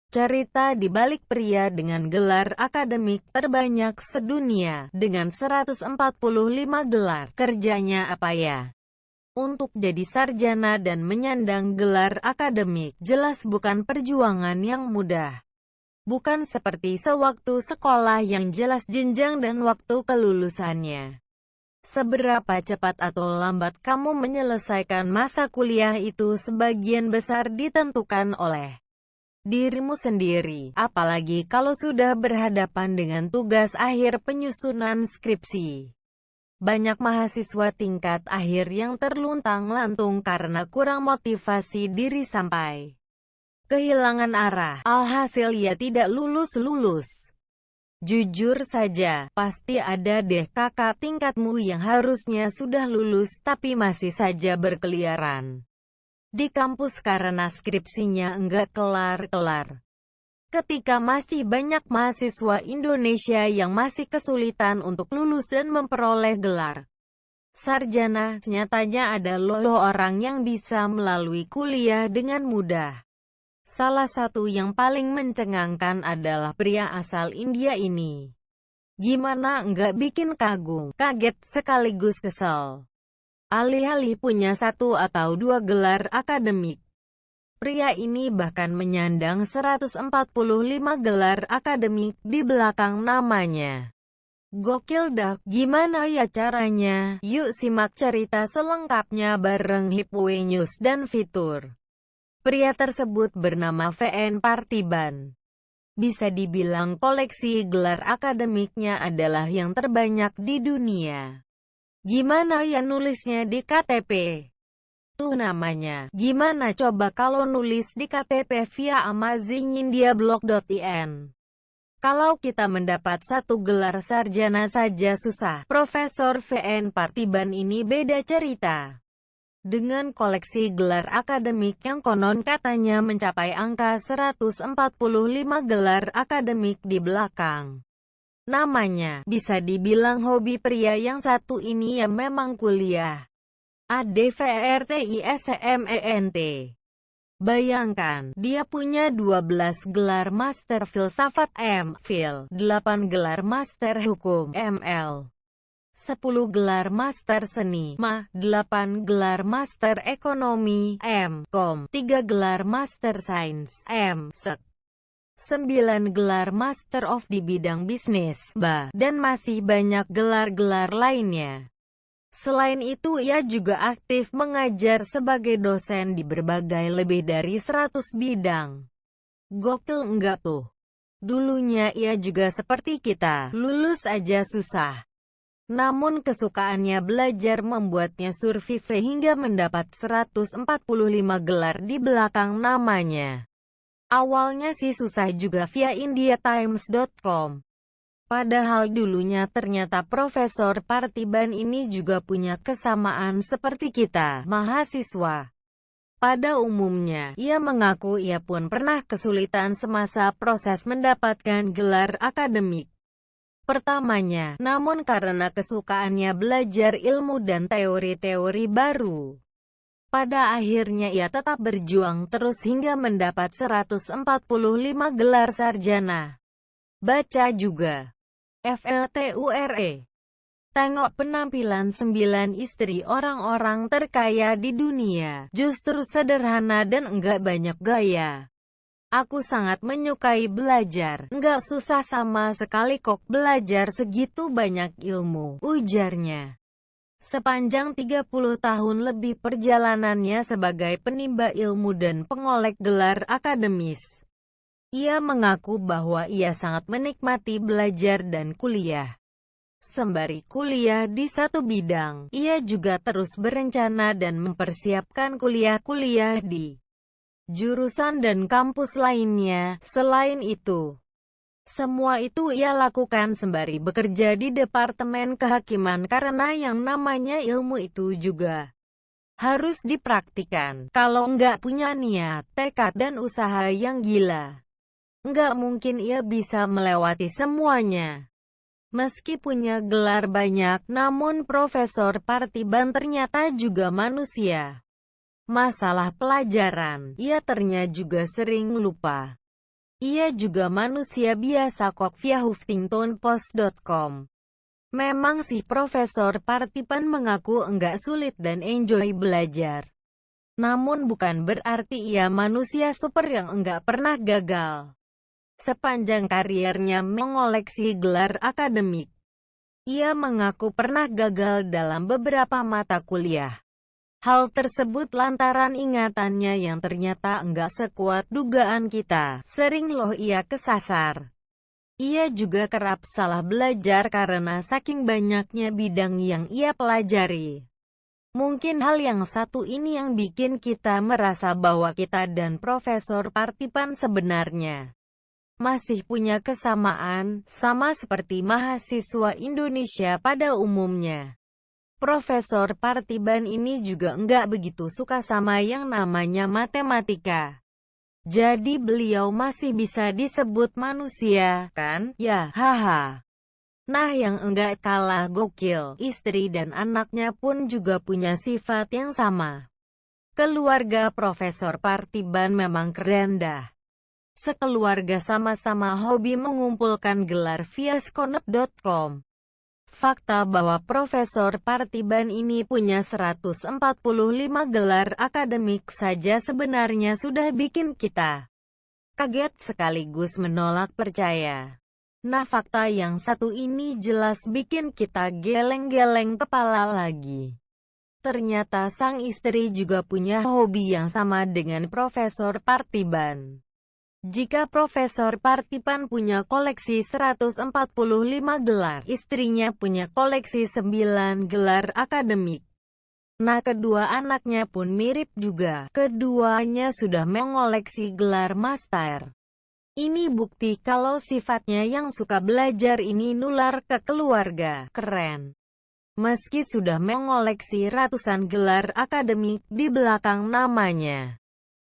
Cerita di balik pria dengan gelar akademik terbanyak sedunia, dengan 145 gelar. Kerjanya apa ya? Untuk jadi sarjana dan menyandang gelar akademik, jelas bukan perjuangan yang mudah. Bukan seperti sewaktu sekolah yang jelas jenjang dan waktu kelulusannya. Seberapa cepat atau lambat kamu menyelesaikan masa kuliah itu sebagian besar ditentukan oleh dirimu sendiri, apalagi kalau sudah berhadapan dengan tugas akhir penyusunan skripsi. Banyak mahasiswa tingkat akhir yang terluntang-lantung karena kurang motivasi diri sampai kehilangan arah. Alhasil ia tidak lulus-lulus. Jujur saja, pasti ada deh kakak tingkatmu yang harusnya sudah lulus tapi masih saja berkeliaran di kampus karena skripsinya enggak kelar-kelar. Ketika masih banyak mahasiswa Indonesia yang masih kesulitan untuk lulus dan memperoleh gelar sarjana, nyatanya ada loh orang yang bisa melalui kuliah dengan mudah. Salah satu yang paling mencengangkan adalah pria asal India ini. Gimana enggak bikin kagum, kaget, sekaligus kesel. Alih-alih punya 1 atau 2 gelar akademik, pria ini bahkan menyandang 145 gelar akademik di belakang namanya. Gokil dah, gimana ya caranya? Yuk simak cerita selengkapnya bareng Hipwe News dan Fitur. Pria tersebut bernama VN Parthiban. Bisa dibilang koleksi gelar akademiknya adalah yang terbanyak di dunia. Gimana ya nulisnya di KTP? Tuh namanya. Gimana coba kalau nulis di KTP via amazingindiablog.in? Kalau kita mendapat 1 gelar sarjana saja susah. Profesor VN Parthiban ini beda cerita. Dengan koleksi gelar akademik yang konon katanya mencapai angka 145 gelar akademik di belakang namanya, bisa dibilang hobi pria yang satu ini ya memang kuliah. ADVRTISMENT. Bayangkan, dia punya 12 gelar Master Filsafat M.Phil, 8 gelar Master Hukum ML, 10 gelar Master Seni Ma, 8 gelar Master Ekonomi M.Com, 3 gelar Master Sains M.Sek, 9 gelar Master of di bidang bisnis BA, dan masih banyak gelar-gelar lainnya. Selain itu ia juga aktif mengajar sebagai dosen di berbagai lebih dari 100 bidang. Gokil enggak tuh? Dulunya ia juga seperti kita, lulus aja susah. Namun kesukaannya belajar membuatnya survive hingga mendapat 145 gelar di belakang namanya. Awalnya sih susah juga via indiatimes.com. Padahal dulunya ternyata Profesor Parthiban ini juga punya kesamaan seperti kita, mahasiswa. Pada umumnya, ia mengaku ia pun pernah kesulitan semasa proses mendapatkan gelar akademik pertamanya, namun karena kesukaannya belajar ilmu dan teori-teori baru, pada akhirnya ia tetap berjuang terus hingga mendapat 145 gelar sarjana. Baca juga FLTURE. Tengok penampilan 9 istri orang-orang terkaya di dunia. Justru sederhana dan enggak banyak gaya. Aku sangat menyukai belajar. Enggak susah sama sekali kok belajar segitu banyak ilmu, ujarnya. Sepanjang 30 tahun lebih perjalanannya sebagai penimba ilmu dan pengolek gelar akademis, ia mengaku bahwa ia sangat menikmati belajar dan kuliah. Sembari kuliah di satu bidang, ia juga terus berencana dan mempersiapkan kuliah-kuliah di jurusan dan kampus lainnya. Selain itu, semua itu ia lakukan sembari bekerja di Departemen Kehakiman karena yang namanya ilmu itu juga harus dipraktikkan. Kalau nggak punya niat, tekad dan usaha yang gila, nggak mungkin ia bisa melewati semuanya. Meski punya gelar banyak, namun Profesor Parthiban ternyata juga manusia. Masalah pelajaran, ia ternyata juga sering lupa. Ia juga manusia biasa, kok, via HuffingtonPost.com. Memang sih Profesor Partipan mengaku enggak sulit dan enjoy belajar. Namun bukan berarti ia manusia super yang enggak pernah gagal. Sepanjang karirnya mengoleksi gelar akademik, ia mengaku pernah gagal dalam beberapa mata kuliah. Hal tersebut lantaran ingatannya yang ternyata enggak sekuat dugaan kita. Sering loh ia kesasar. Ia juga kerap salah belajar karena saking banyaknya bidang yang ia pelajari. Mungkin hal yang satu ini yang bikin kita merasa bahwa kita dan Profesor Partipan sebenarnya masih punya kesamaan, sama seperti mahasiswa Indonesia pada umumnya. Profesor Partiban ini juga enggak begitu suka sama yang namanya matematika. Jadi beliau masih bisa disebut manusia, kan? Ya, haha. Nah, yang enggak kalah gokil, istri dan anaknya pun juga punya sifat yang sama. Keluarga Profesor Partiban memang keren dah. Sekeluarga sama-sama hobi mengumpulkan gelar via skonet.com. Fakta bahwa Profesor Partiban ini punya 145 gelar akademik saja sebenarnya sudah bikin kita kaget sekaligus menolak percaya. Nah, fakta yang satu ini jelas bikin kita geleng-geleng kepala lagi. Ternyata sang istri juga punya hobi yang sama dengan Profesor Partiban. Jika Profesor Partipan punya koleksi 145 gelar, istrinya punya koleksi 9 gelar akademik. Nah, kedua anaknya pun mirip juga. Keduanya sudah mengoleksi gelar master. Ini bukti kalau sifatnya yang suka belajar ini nular ke keluarga. Keren. Meski sudah mengoleksi ratusan gelar akademik di belakang namanya,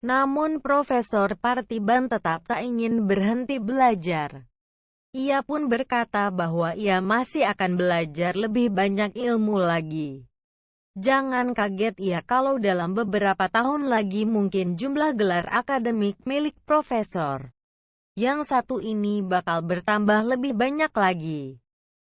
namun Profesor Partiban tetap tak ingin berhenti belajar. Ia pun berkata bahwa ia masih akan belajar lebih banyak ilmu lagi. Jangan kaget ya kalau dalam beberapa tahun lagi mungkin jumlah gelar akademik milik Profesor yang satu ini bakal bertambah lebih banyak lagi.